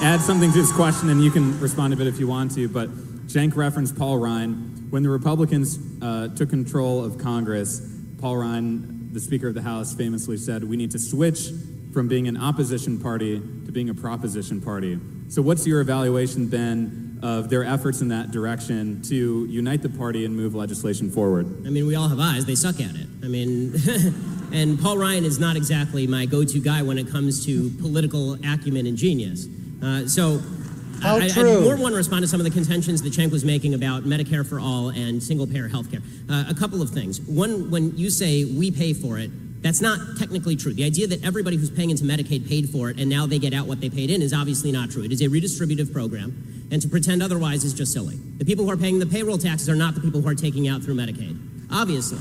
add something to his question, and you can respond a bit if you want to, but Cenk referenced Paul Ryan. When the Republicans took control of Congress, Paul Ryan, the Speaker of the House, famously said, we need to switch from being an opposition party to being a proposition party. So what's your evaluation, Ben, of their efforts in that direction to unite the party and move legislation forward? I mean, we all have eyes. They suck at it. I mean, and Paul Ryan is not exactly my go-to guy when it comes to political acumen and genius. I more want to respond to some of the contentions that Cenk was making about Medicare for all and single-payer health care. A couple of things. One, when you say we pay for it, that's not technically true. The idea that everybody who's paying into Medicaid paid for it and now they get out what they paid in is obviously not true. It is a redistributive program, and to pretend otherwise is just silly. The people who are paying the payroll taxes are not the people who are taking out through Medicaid, obviously.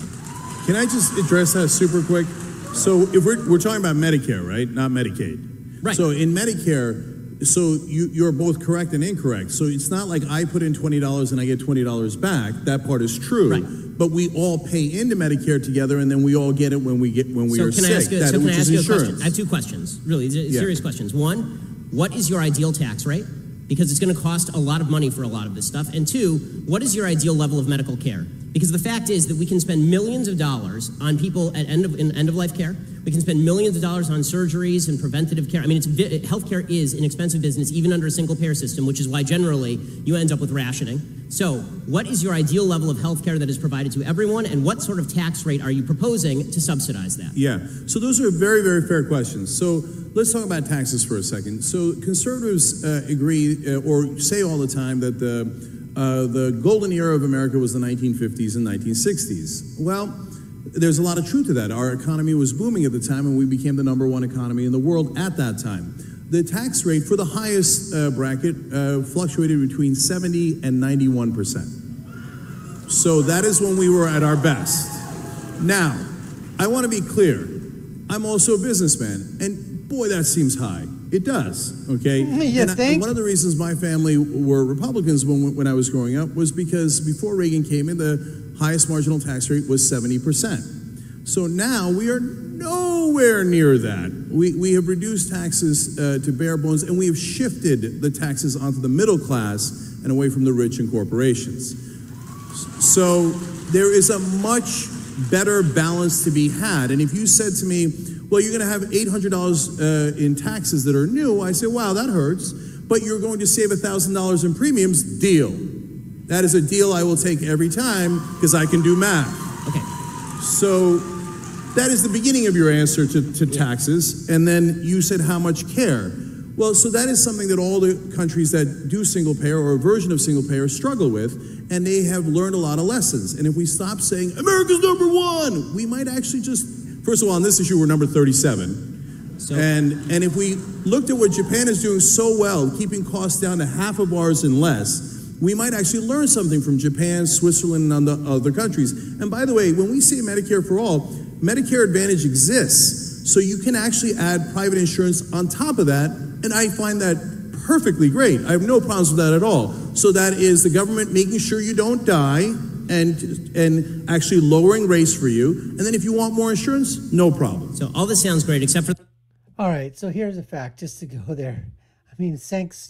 Can I just address that super quick? So if we're talking about Medicare, right? Not Medicaid. Right. So in Medicare, so you're both correct and incorrect. So it's not like I put in $20 and I get $20 back. That part is true. Right. But we all pay into Medicare together, and then we all get it when we are sick. Can I ask you a question? I have two questions, really serious questions. One, what is your ideal tax rate? Because it's going to cost a lot of money for a lot of this stuff. And two, what is your ideal level of medical care? Because the fact is that we can spend millions of dollars on people at end-of-life care. We can spend millions of dollars on surgeries and preventative care. I mean, healthcare is an expensive business, even under a single-payer system, which is why generally you end up with rationing. So what is your ideal level of healthcare that is provided to everyone, and what sort of tax rate are you proposing to subsidize that? Yeah, so those are very, very fair questions. So let's talk about taxes for a second. So conservatives agree or say all the time that the golden era of America was the 1950s and 1960s. Well, there's a lot of truth to that. Our economy was booming at the time, and we became the #1 economy in the world at that time. The tax rate for the highest bracket fluctuated between 70 and 91%. So that is when we were at our best. Now, I want to be clear. I'm also a businessman, and boy, that seems high. It does, okay? You think? One of the reasons my family were Republicans when I was growing up was because before Reagan came in, the highest marginal tax rate was 70%. So now we are nowhere near that. We have reduced taxes to bare bones, and we have shifted the taxes onto the middle class and away from the rich and corporations. So there is a much better balance to be had. And if you said to me, well, you're going to have $800 in taxes that are new, I say, wow, that hurts. But you're going to save $1,000 in premiums, deal. That is a deal I will take every time because I can do math. Okay. So that is the beginning of your answer to taxes. And then you said how much care. Well, so that is something that all the countries that do single payer or a version of single payer struggle with, and they have learned a lot of lessons. And if we stop saying, America's #1, we might actually just, first of all, on this issue, we're number 37. And if we looked at what Japan is doing so well, keeping costs down to half of ours and less, we might actually learn something from Japan, Switzerland, and other countries. And by the way, when we say Medicare for all, Medicare Advantage exists. So you can actually add private insurance on top of that. And I find that perfectly great. I have no problems with that at all. So that is the government making sure you don't die and actually lowering rates for you. And then if you want more insurance, no problem. So all this sounds great, except for... All right, so here's a fact, just to go there. I mean, Cenk's,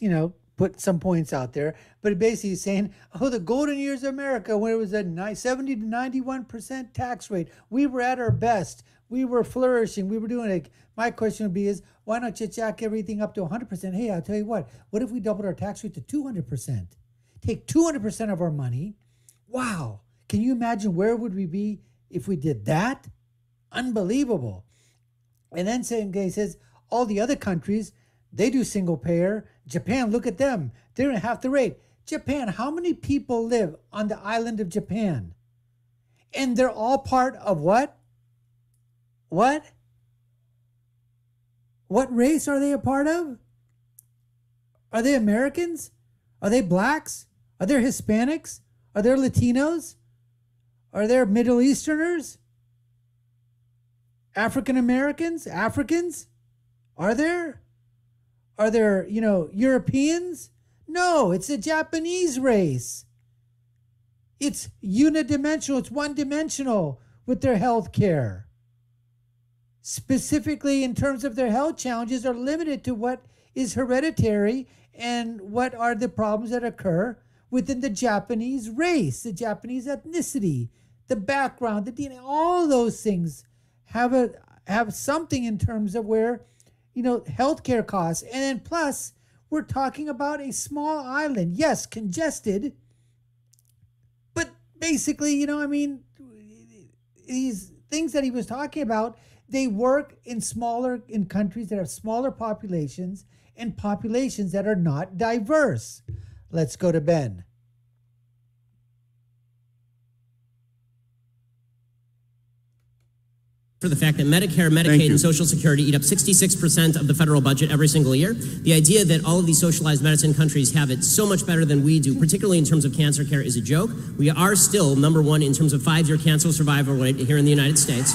put some points out there, but basically he's saying, oh, the golden years of America, when it was a 70 to 91% tax rate, we were at our best. We were flourishing. We were doing it. My question would be is, why not just jack everything up to 100%? Hey, I'll tell you what if we doubled our tax rate to 200%? Take 200% of our money. Wow. Can you imagine where would we be if we did that? Unbelievable. And then he says, all the other countries, they do single payer. Japan, look at them. They're at half the rate. Japan, how many people live on the island of Japan? And they're all part of what? What? What race are they a part of? Are they Americans? Are they blacks? Are there Hispanics? Are there Latinos? Are there Middle Easterners? African Americans? Africans? Are there? Are there, Europeans? No, it's a Japanese race. It's unidimensional. It's one-dimensional with their health care. Specifically in terms of their health challenges are limited to what is hereditary and what are the problems that occur within the Japanese race, the Japanese ethnicity, the background, the DNA, all those things have something in terms of where, healthcare costs. And then plus, we're talking about a small island. Yes, congested, but basically, these things that he was talking about, they work in countries that have smaller populations and populations that are not diverse. Let's go to Ben. For the fact that Medicare, Medicaid, and Social Security eat up 66% of the federal budget every single year. The idea that all of these socialized medicine countries have it so much better than we do, particularly in terms of cancer care, is a joke. We are still number one in terms of 5-year cancer survival rate here in the United States.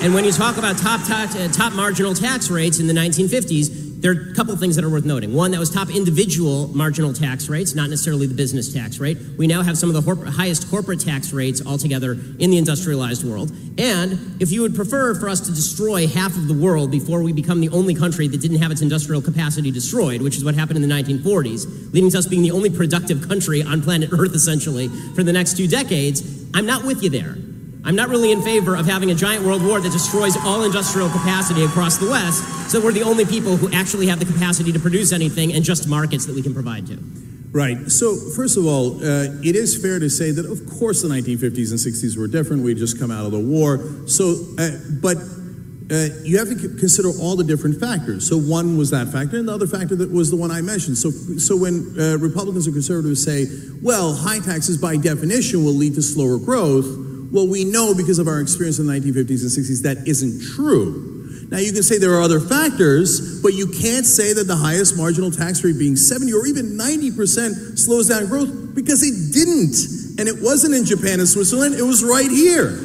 And when you talk about top marginal tax rates in the 1950s, there are a couple of things that are worth noting. One, that was top individual marginal tax rates, not necessarily the business tax rate. We now have some of the highest corporate tax rates altogether in the industrialized world. And if you would prefer for us to destroy half of the world before we become the only country that didn't have its industrial capacity destroyed, which is what happened in the 1940s, leading to us being the only productive country on planet Earth, essentially, for the next 2 decades, I'm not with you there. I'm not really in favor of having a giant world war that destroys all industrial capacity across the West, so we're the only people who actually have the capacity to produce anything and just markets that we can provide to. Right. So, first of all, it is fair to say that, of course, the 1950s and 60s were different. We'd just come out of the war. So, but you have to consider all the different factors. So one was that factor, and the other factor that was the one I mentioned. So when Republicans and conservatives say, well, high taxes by definition will lead to slower growth, well, we know because of our experience in the 1950s and 60s that isn't true. Now, you can say there are other factors, but you can't say that the highest marginal tax rate being 70 or even 90% slows down growth, because it didn't. And it wasn't in Japan and Switzerland, it was right here.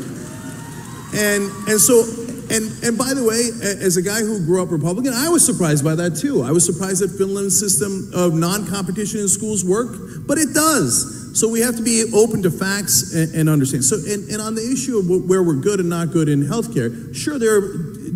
And by the way, as a guy who grew up Republican, I was surprised by that too. I was surprised that Finland's system of non-competition in schools worked, but it does. So we have to be open to facts and understand. So, and on the issue of where we're good and not good in healthcare, sure, there are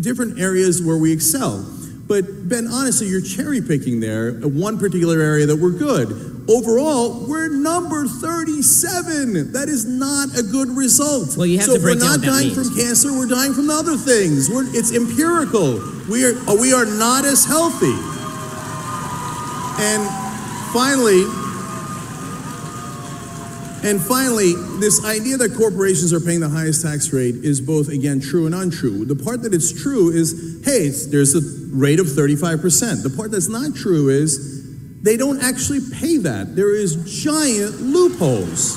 different areas where we excel. But Ben, honestly, you're cherry picking there one particular area that we're good. Overall, we're number 37. That is not a good result. Well, you have so to break if we're not down what that dying means. from cancer, we're dying from the other things. It's empirical. We are not as healthy. And finally, this idea that corporations are paying the highest tax rate is both, again, true and untrue. The part that is true is, hey, there's a rate of 35%. The part that's not true is they don't actually pay that. There is giant loopholes.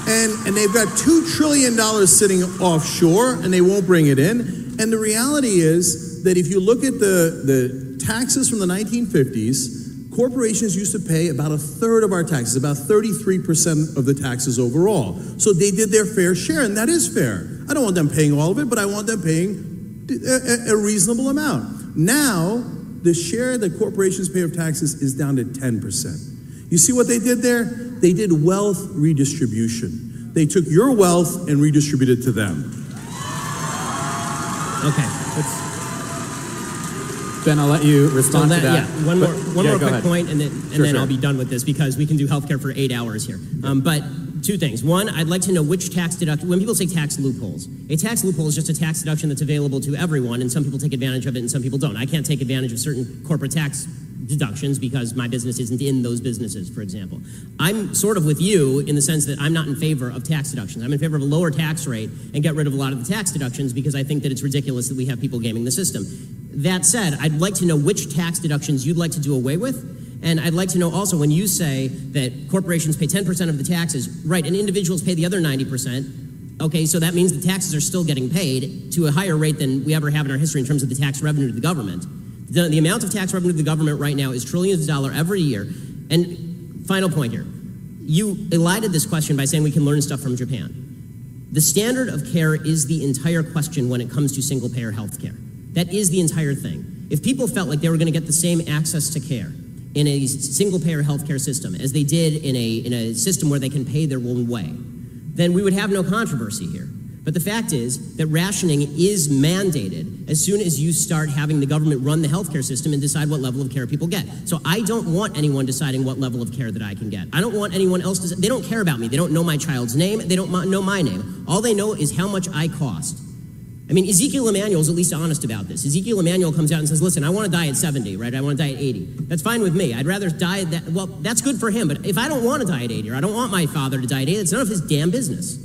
And they've got $2 trillion sitting offshore, and they won't bring it in. And the reality is that if you look at the taxes from the 1950s, corporations used to pay about a third of our taxes, about 33% of the taxes overall. So they did their fair share, and that is fair. I don't want them paying all of it, but I want them paying a reasonable amount. Now, the share that corporations pay of taxes is down to 10%. You see what they did there? They did wealth redistribution. They took your wealth and redistributed it to them. Okay. Ben, I'll let you respond to that. Yeah, one more quick point, and then Sure. I'll be done with this, because we can do healthcare for 8 hours here. But 2 things. One, I'd like to know which tax deduction, when people say tax loopholes, a tax loophole is just a tax deduction that's available to everyone, and some people take advantage of it and some people don't. I can't take advantage of certain corporate tax deductions because my business isn't in those businesses, for example. I'm sort of with you in the sense that I'm not in favor of tax deductions. I'm in favor of a lower tax rate and get rid of a lot of the tax deductions, because I think that it's ridiculous that we have people gaming the system. That said, I'd like to know which tax deductions you'd like to do away with. And I'd like to know also, when you say that corporations pay 10% of the taxes, right, and individuals pay the other 90%, okay, so that means the taxes are still getting paid to a higher rate than we ever have in our history in terms of the tax revenue to the government. The amount of tax revenue to the government right now is trillions of dollars every year. And final point here, you elided this question by saying we can learn stuff from Japan. The standard of care is the entire question when it comes to single-payer health care. That is the entire thing. If people felt like they were going to get the same access to care in a single-payer healthcare system as they did in a system where they can pay their own way, then we would have no controversy here. But the fact is that rationing is mandated as soon as you start having the government run the healthcare system and decide what level of care people get. So I don't want anyone deciding what level of care that I can get. I don't want anyone else to, they don't care about me. They don't know my child's name. They don't know my name. All they know is how much I cost. I mean, Ezekiel Emanuel's at least honest about this. Ezekiel Emanuel comes out and says, listen, I want to die at 70, right? I want to die at 80. That's fine with me. I'd rather die at that. Well, that's good for him. But if I don't want to die at 80, or I don't want my father to die at 80, it's none of his damn business.